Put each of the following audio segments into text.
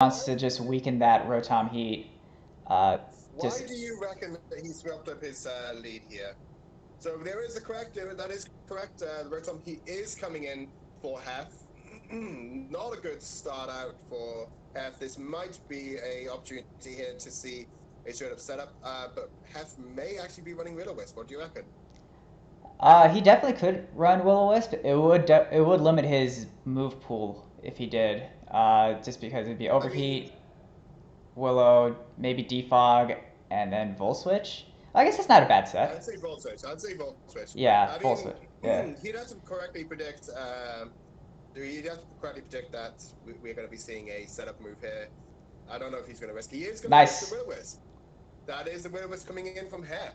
wants to just weaken that Rotom heat. Why Just do you reckon that he swept up his lead here? So there is a correct, that is correct. The Rotom, he is coming in for Hef. Not a good start out for Hef. This might be a opportunity here to see a straight up setup, but Hef may actually be running Will-O-Wisp. What do you reckon? he definitely could run Will-O-Wisp. It would limit his move pool if he did. Just because it'd be Overheat, Willow, maybe Defog, and then Volt Switch. I guess that's not a bad I'd set. say Volt Switch. I'd say Volt Switch. Yeah, I Volt mean, Switch. Yeah. he'd have to correctly predict. You'd have to correctly predict that we're going to be seeing a setup move here. I don't know if he's going to risk. He is going to risk Nice. the Will-O-Wisp. That is the Will-O-Wisp coming in from Hef.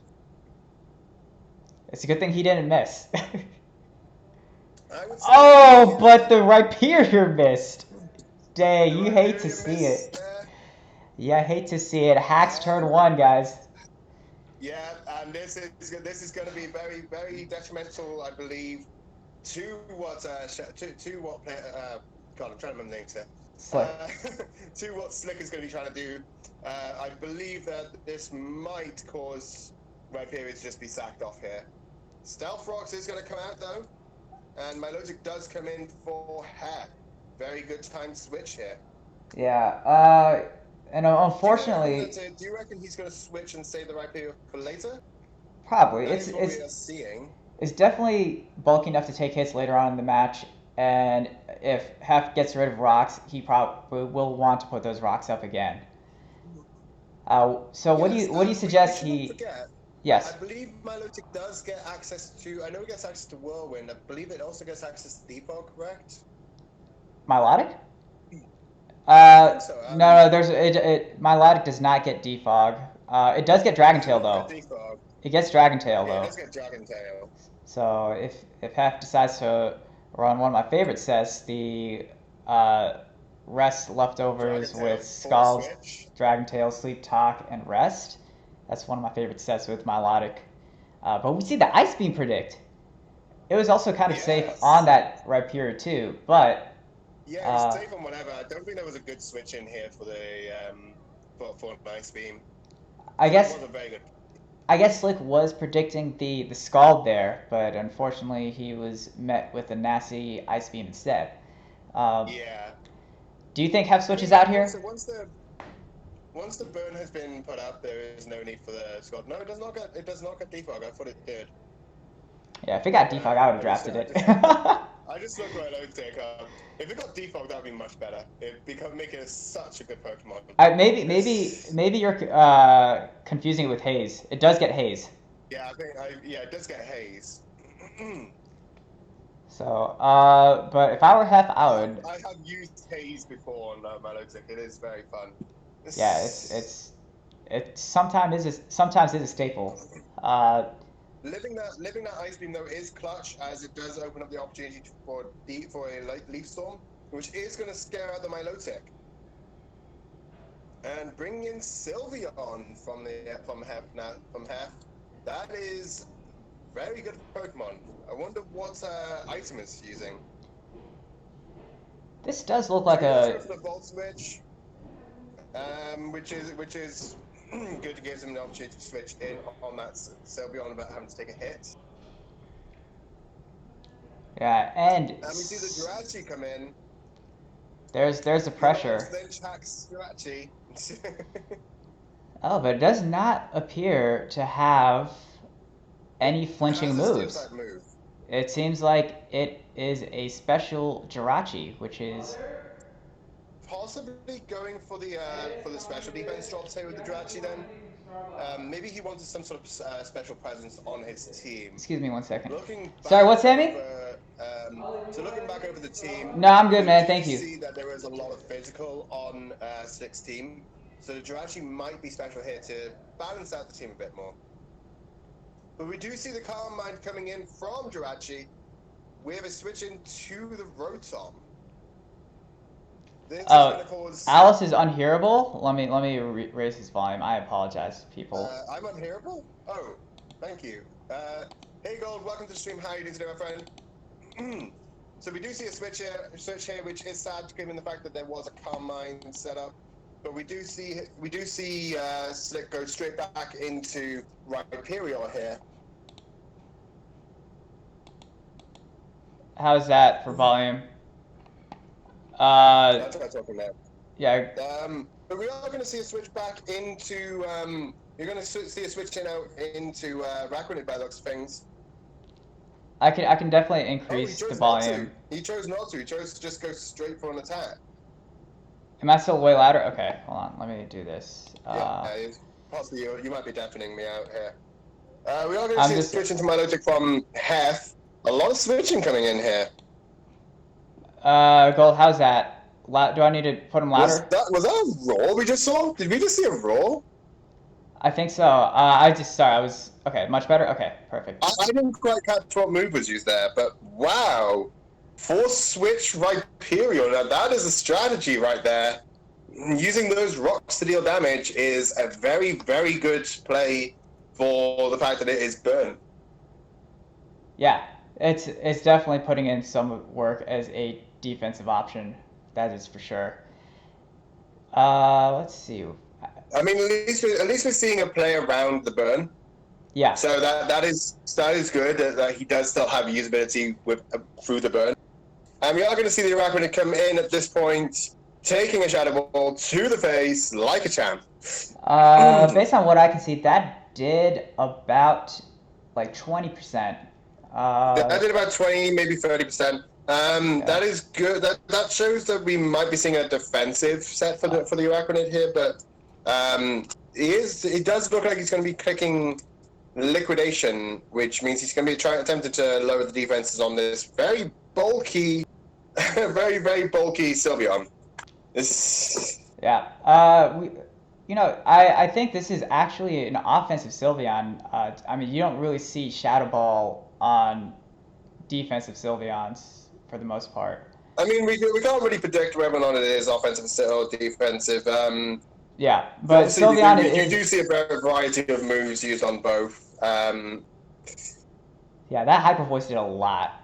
It's a good thing he didn't miss. I would say Oh, but the Rhyperior missed. Dang, you hate to see it. Yeah, I hate to see it. Hacks turn 1, guys. Yeah, and this is going to be very, very detrimental, I believe, to what God, I'm trying to remember the names here. Slick. To what Slick is going to be trying to do. I believe that this might cause Rhyperior to just be sacked off here. Stealth Rocks is going to come out though, and Milotic does come in for Hack. Very good time switch here. Yeah, and unfortunately... Do you reckon he's going to switch and save the Rhyperior for later? Probably. That is what we are seeing. It's definitely bulky enough to take hits later on in the match, and if Hef gets rid of rocks, he probably will want to put those rocks up again. So what do you suggest he? Forget, yes. I believe Milotic does get access to. I know he gets access to Whirlwind. I believe it also gets access to Defog, correct? Milotic? So, no, there's Milotic does not get Defog. It does get Dragon Tail though. It gets Dragon Tail though. It does get Dragon Tail. So if Hef decides to run one of my favorite sets, the Rest Leftovers with Scald, Dragon Tail, Sleep Talk, and Rest. That's one of my favorite sets with Milotic. But we see the Ice Beam predict. It was also kind of safe on that Rhyperior too, but... Yeah, it's safe on whatever. I don't think there was a good switch in here for the for an Ice Beam. I guess... It wasn't very good. I guess Slick was predicting the Scald there, but unfortunately he was met with a nasty Ice Beam instead. Yeah. Do you think Hef switches out here? So once the burn has been put up, there is no need for the Scald. No, it does not get Defog. I thought it did. Yeah, if it got Defog, I would have drafted it. I just looked right over to if it got Defog, that would be much better. It make it such a good Pokemon. Maybe you're confusing it with Haze. It does get Haze. Yeah, it does get Haze. So, but if I were Hef, I would. I have used Haze before on Milotic. It is very fun. Yeah, it sometimes is a staple. Living that Ice Beam though is clutch, as it does open up the opportunity for a Leaf Storm, which is going to scare out the Milotic. And bring in Sylveon from Hef. That is very good Pokemon. I wonder what item it's using. This does look like a the Volt Switch, which is good to give him the opportunity to switch in on that Sylveon without having to take a hit. Yeah, and we see the Jirachi come in. There's the pressure. Oh, but it does not appear to have any flinching moves. It seems like it is a special Jirachi, which is possibly going for the special defense drops here with the Jirachi then. Maybe he wanted some sort of special presence on his team. Excuse me 1 second. Sorry, what's Sammy? So looking back over the team... No, I'm good, man. Thank you. See that there is a lot of physical on Slick's team. So the Jirachi might be special here to balance out the team a bit more. But we do see the Calm Mind coming in from Jirachi. We have a switch into the Rotom. Alice is unhearable. Let me raise his volume. I apologize, people. I'm unhearable? Oh, thank you. Hey Gold, welcome to the stream. How are you doing today, my friend? So we do see a switch here, which is sad given the fact that there was a calm mine set up. But we do see Slick go straight back into Rhyperior here. How's that for volume? That's what I'm talking about. Yeah. But we are going to see a switch back into. You're going to see a switch out into Racquinid by the looks of things. I can definitely increase the volume. He chose not to. He chose to just go straight for an attack. Am I still way louder? Okay, hold on. Let me do this. Possibly you might be deafening me out here. We are going to see a switch into Milotic from Heth. A lot of switching coming in here. Gold, how's that? Do I need to put him louder? Was that a roar we just saw? Did we just see a roar? I think so. Okay, much better? Okay, perfect. I didn't quite catch what move was used there, but wow. Force switch Rhyperior. Now that is a strategy right there. Using those rocks to deal damage is a very, very good play for the fact that it is burn. Yeah, it's definitely putting in some work as a defensive option. That is for sure. Let's see. I mean, at least we're seeing a play around the burn. Yeah. So that is good. That he does still have usability through the burn. And we are going to see the Arachnid come in at this point, taking a Shadow Ball to the face like a champ. Based on what I can see, that did about like 20%. That did about 20, maybe 30%. Yeah. That is good. That shows that we might be seeing a defensive set for the Arachnid here, but it does look like he's going to be clicking Liquidation, which means he's going to be attempted to lower the defenses on this very bulky, very, very bulky Sylveon. Yeah. I think this is actually an offensive Sylveon. I mean, you don't really see Shadow Ball on defensive Sylveons for the most part. I mean, we can't really predict whether or not it is offensive or defensive. Yeah, but Sylveon you do see a variety of moves used on both. Yeah, that Hyper Voice did a lot.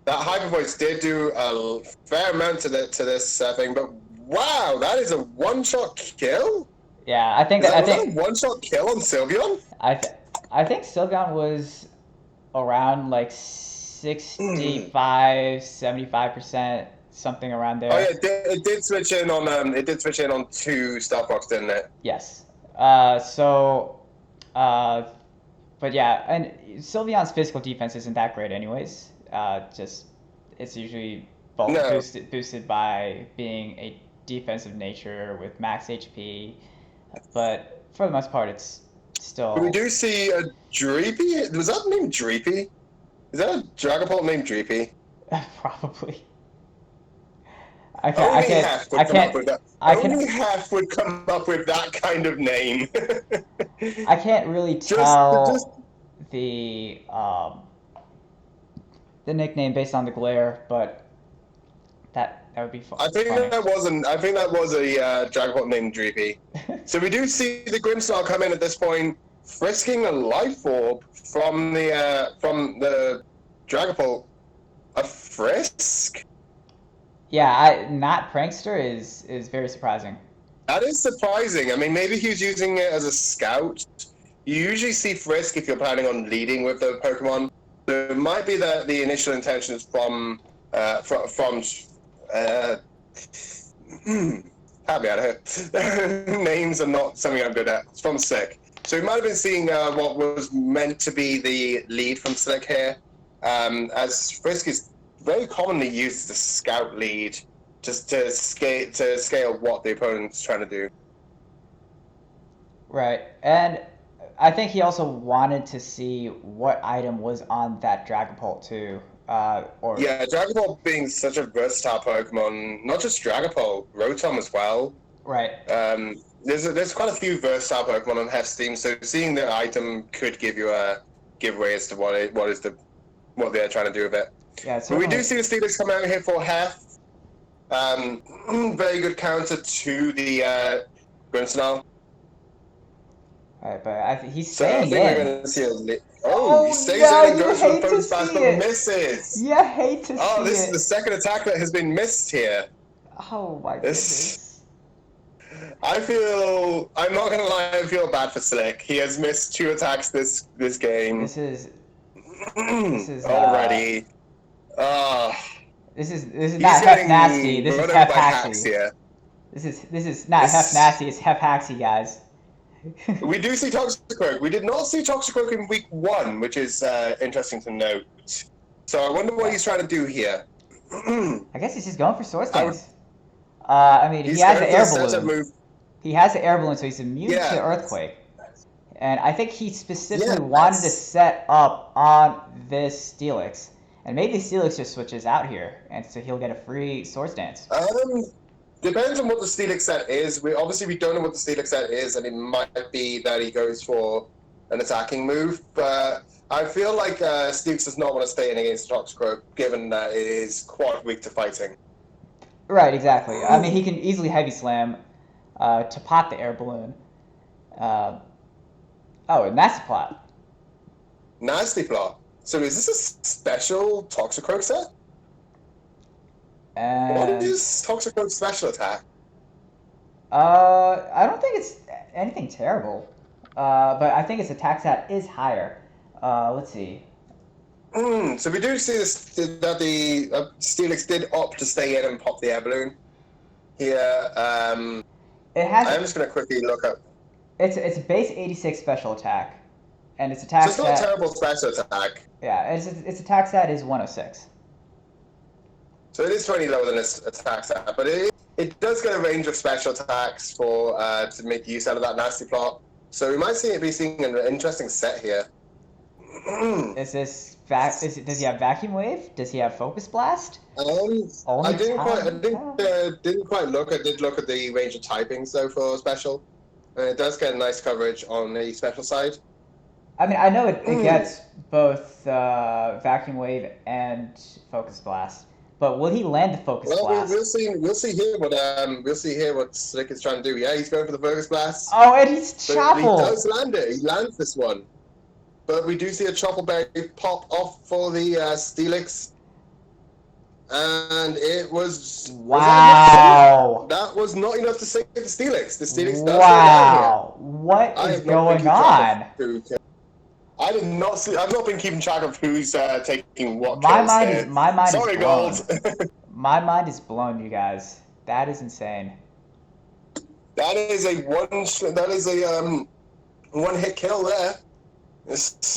That Hyper Voice did do a fair amount to this thing, but wow, that is a one-shot kill. Yeah, I think a one-shot kill on Sylveon. I think Sylveon was around like 65, 75%. Something around there. Oh yeah, it did switch in on 2 Star Fox, didn't it? Yes. But yeah, and Sylveon's physical defense isn't that great, anyways. It's usually boosted by being a defensive nature with max HP, but for the most part, it's still. We do see a Dreepy. Was that named Dreepy? Is that a Dragapult named Dreepy? Probably. Only Hef would come up with that kind of name. I can't really tell the nickname based on the glare, but that would be fun. I think that was a Dragapult named Dreepy. So we do see the Grimmsnarl come in at this point, frisking a Life Orb from the Dragapult. A frisk? Yeah, not Prankster is very surprising. That is surprising. I mean, maybe he was using it as a scout. You usually see Frisk if you're planning on leading with the Pokemon. So it might be that the initial intention is from help me out here. Names are not something I'm good at. It's from Slick. So he might have been seeing what was meant to be the lead from Slick here, as Frisk is very commonly used as a scout lead just to scale what the opponent's trying to do. Right, and I think he also wanted to see what item was on that Dragapult too. Yeah, Dragapult being such a versatile Pokemon, not just Dragapult, Rotom as well. Right. There's quite a few versatile Pokemon on Hef's team, so seeing the item could give you a giveaway as to what they're trying to do with it. Yeah, but we do see the Steelix come out here for Hef. Very good counter to the Grimmsnarl. Right, but he's So I staying think we're in. going to see Oh, he Oh stays no, in and you goes for the hate to focus blast, see but it. misses. You hate to Oh, see this is the it. second attack that has been missed here. Oh my This, goodness. I'm not going to lie, I feel bad for Slick. He has missed 2 attacks this game. This is Already. Uh, this is he's not Hef Nasty. getting This is run over Hef by hacks Haxy. here. This is not Hef This, Nasty. It's Hef Haxy, guys. we do see Toxicroak. We did not see Toxicroak in week 1, which is interesting to note. So I wonder what he's trying to do here. I guess he's just going for Sword Stance. He he's has going the air for the setup balloon. move. He has the air balloon, so he's immune Yeah. to Earthquake. And I think he specifically Yeah, wanted to set up on this Steelix. And maybe Steelix just switches out here, and so he'll get a free Sword Stance. Depends on what the Steelix set is. We don't know what the Steelix set is, and it might be that he goes for an attacking move. But I feel like Steelix does not want to stay in against Toxicroak, given that it is quite weak to fighting. Right, exactly. I mean, he can easily Heavy Slam to pop the air balloon. Nasty Plot. Nasty Plot. So is this a special Toxicroak set? What is Toxicroak's special attack? I don't think it's anything terrible. But I think its attack stat is higher. Let's see. So we do see that the Steelix did opt to stay in and pop the air balloon. Here, I'm just going to quickly look up. It's a base 86 special attack, and its attack stat. So it's not a terrible special attack. Yeah, its attack stat is 106. So it is 20 lower than its attack stat, but it does get a range of special attacks for to make use out of that Nasty Plot. So we might be seeing an interesting set here. Is this does he have Vacuum Wave? Does he have Focus Blast? I didn't quite look. I did look at the range of typings though for special. It does get nice coverage on the special side. I mean, I know it gets both Vacuum Wave and Focus Blast, but will he land the Focus Blast? We'll see here what Slick is trying to do. Yeah, he's going for the Focus Blast. Oh, and he's Chopple. He does land it. He lands this one. But we do see a Chopple Berry pop off for the Steelix. And it was... Wow. That was not enough to save the Steelix. The Steelix does wow. What is going on? I've not been keeping track of who's taking what my kills mind here. is my mind Sorry, is blown. Gold. My mind is blown, you guys. That is insane. That is a one hit kill there.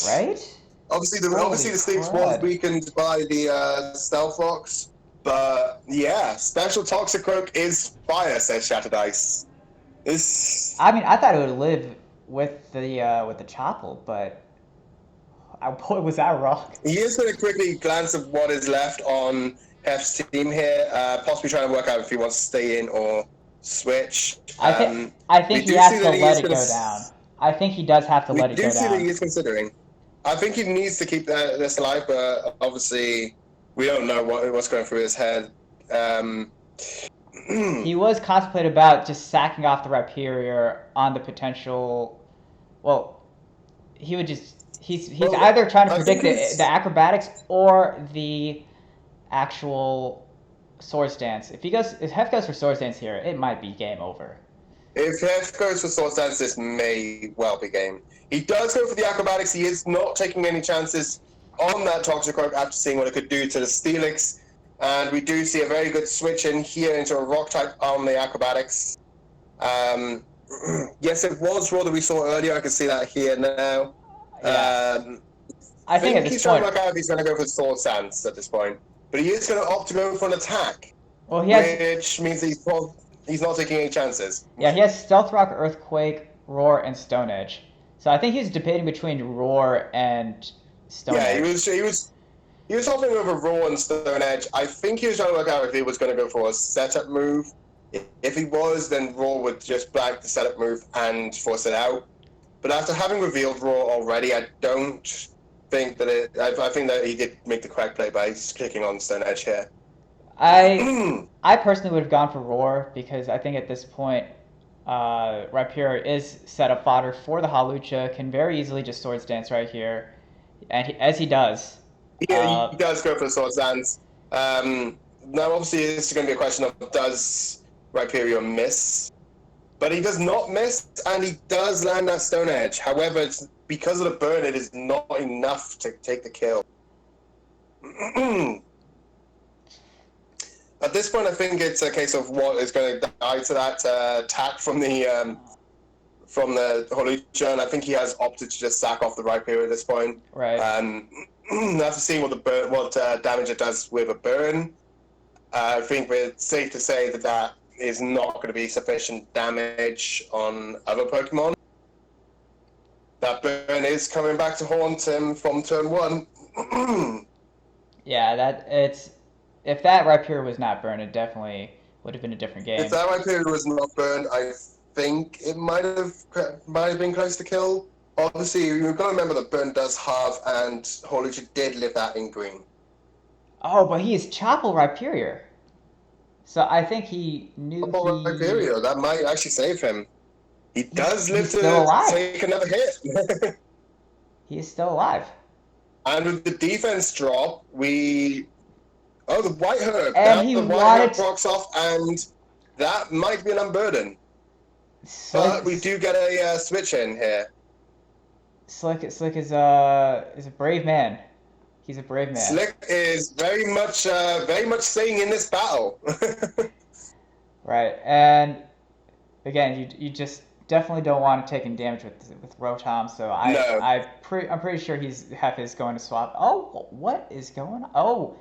Right? Obviously the Steelix was weakened by the Stealth Rocks, but yeah, special Toxicroak is fire, says Shattered Ice. I mean, I thought it would live with the Chopple, but boy, was that wrong. He is going to quickly glance at what is left on Hef's team here, possibly trying to work out if he wants to stay in or switch. I think he has to let it go down. I think he does have to let it go down. We do see that he is considering. I think he needs to keep this alive, but obviously we don't know what's going through his head. He was contemplating about just sacking off the Rhyperior on the potential. Well, he would just he's either trying to predict the acrobatics or the actual Sword Stance. If Hef goes for Sword Stance here, it might be game over. If Hef goes for Sword Stance, this may well be game. He does go for the acrobatics. He is not taking any chances on that Toxicroak after seeing what it could do to the Steelix. And we do see a very good switch in here into a rock type on the acrobatics. Yes, it was raw that we saw earlier. I can see that here now. Yeah. I think at this he's trying to work out if he's going to go for Sword Stance at this point. But he is going to opt to go for an attack. Well, which means he's not taking any chances. Yeah, he has Stealth Rock, Earthquake, Roar, and Stone Edge. So I think he was debating between Roar and Stone Edge. Yeah, he was hopping over Roar and Stone Edge. I think he was trying to work out if he was going to go for a setup move. If he was, then Roar would just blank the setup move and force it out. But after having revealed Roar already, I don't think that I think that he did make the correct play by clicking on Stone Edge here. I personally would have gone for Roar because I think at this point Rhyperior is set up fodder for the Hawlucha, can very easily just Swords Dance right here, and as he does. Yeah, he does go for the Swords Dance. Now, obviously, it's going to be a question of does Rhyperior miss? But he does not miss, and he does land that Stone Edge. However, it's, because of the burn, it is not enough to take the kill. At this point, I think it's a case of what is going to die to that attack from the Hawlucha, and I think he has opted to just sack off the Rhyperior at this point. Right. After seeing what damage it does with a burn, I think it's safe to say that that is not going to be sufficient damage on other Pokemon. That burn is coming back to haunt him from turn 1. Yeah, if that Rhyperior was not burned, it definitely would have been a different game. If that Rhyperior was not burned, I think it might have been close to kill. Obviously, you've got to remember that burn does halve, and Hawlucha did live that in green. Oh, but he is Chapel Rhyperior. So I think he knew Rhyperior, that might actually save him. He does live to take another hit. He is still alive. And with the defense drop, the White Herb. And the White Herb rocks off, and that might be an unburden. But we do get a switch in here. Slick is a brave man. He's a brave man. Slick is very much staying in this battle. Right, and again, you just definitely don't want to take in damage with Rotom. So I'm pretty sure Hef is going to swap. Oh, what is going on? Oh,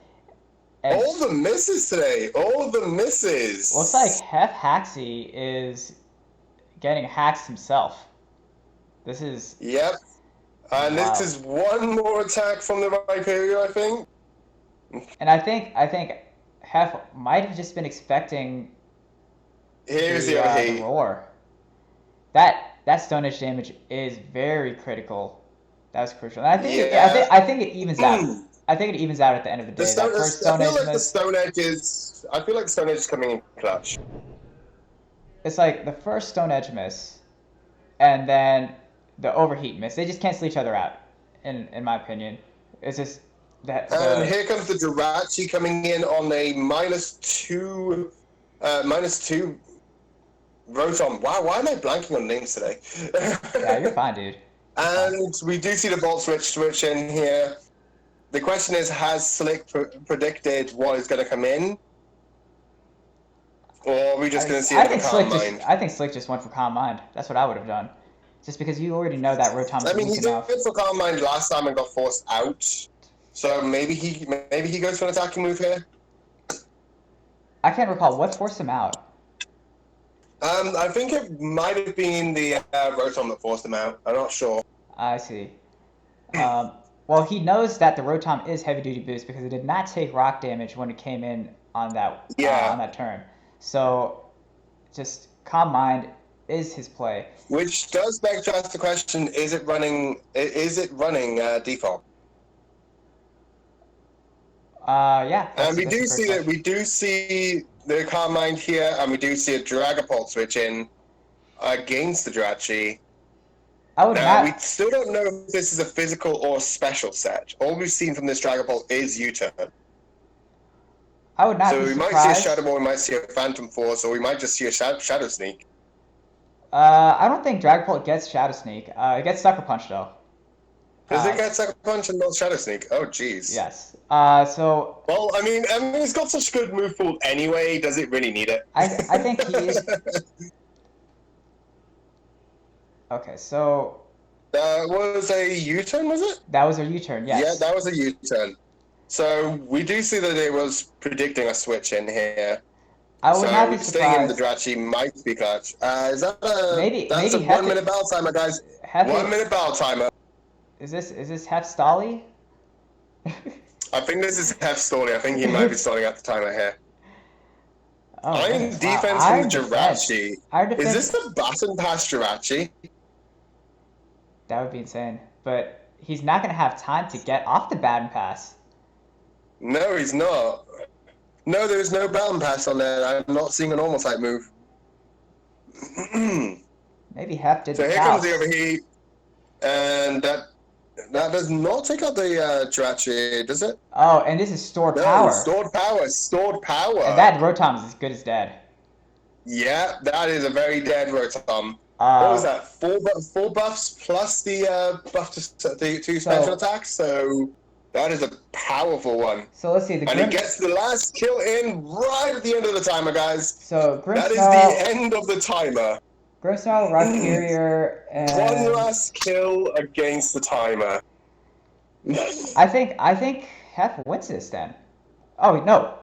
all the misses today. All the misses. Looks like Hef Haxie is getting haxed himself. This is. Yep. And wow. This is one more attack from the Rhyperior, I think. And I think Hef might have just been expecting. Here's the roar. That Stone Edge damage is very critical. That was crucial. And I think it evens out. I think it evens out at the end of the day. I feel like the Stone Edge is coming in clutch. It's like the first Stone Edge miss, and then the overheat miss. They just cancel each other out, in my opinion. It's just that. And here comes the Jirachi coming in on a -2 Rotom. Wow, why am I blanking on names today? Yeah, you're fine, dude. And we do see the Volt switch in here. The question is, has Slick predicted what is going to come in? Or are we just going to see it with Calm Mind? I think Slick just went for Calm Mind. That's what I would have done. Just because you already know that Rotom is he did for Calm Mind last time and got forced out. So maybe he goes for an attacking move here. I can't recall what forced him out. I think it might have been the Rotom that forced him out. I'm not sure. I see. Well, he knows that the Rotom is heavy duty boost because it did not take rock damage when it came in on that on that turn. So, just Calm Mind is his play. Which does beg to ask the question: is it running default? Yeah. And we do see the Calm Mind here, and we do see a Dragapult switch in against the Jirachi. We still don't know if this is a physical or special set. All we've seen from this Dragapult is U-turn. I would not be surprised. So we might see a Shadow Ball, we might see a Phantom Force, or we might just see a Shadow Sneak. I don't think Dragapult gets Shadow Sneak. It gets Sucker Punch, though. Does it get Sucker Punch and not Shadow Sneak? Oh, jeez. Yes. So. Well, I mean, it's got such good move pool anyway. Does it really need it? I think he is. Okay, so. That was a U-turn, was it? That was a U-turn, yes. Yeah, that was a U-turn. So we do see that it was predicting a switch in here. I would not be surprised. Staying in the Jirachi might be clutch. Is that that's a 1 minute battle timer, guys. 1 minute battle timer. Is this Hef Stolly? I think this is Hef Stolly. I think he might be stalling out the timer here. Oh, Iron defense from the Jirachi. Is this the button pass Jirachi? That would be insane. But he's not going to have time to get off the baton pass. No, he's not. No, there is no baton pass on there. I'm not seeing a normal type move. Maybe Hef did So the here comes the calcs. overheat, and that does not take out the Jirachi, does it? Oh, and this is stored No, power. stored power, stored And power. that Rotom is as good as dead. Yeah, that is a very dead Rotom. What was Uh, that? Four buffs plus the buff to the two special so attacks. So that is a powerful one. so let's see the And he Grim. gets the last kill in right at the end of the timer, guys. So That is the Grimmsnarl, end of the timer. Rocketeer, One and last kill against the timer. I think Hef wins this then. Oh no,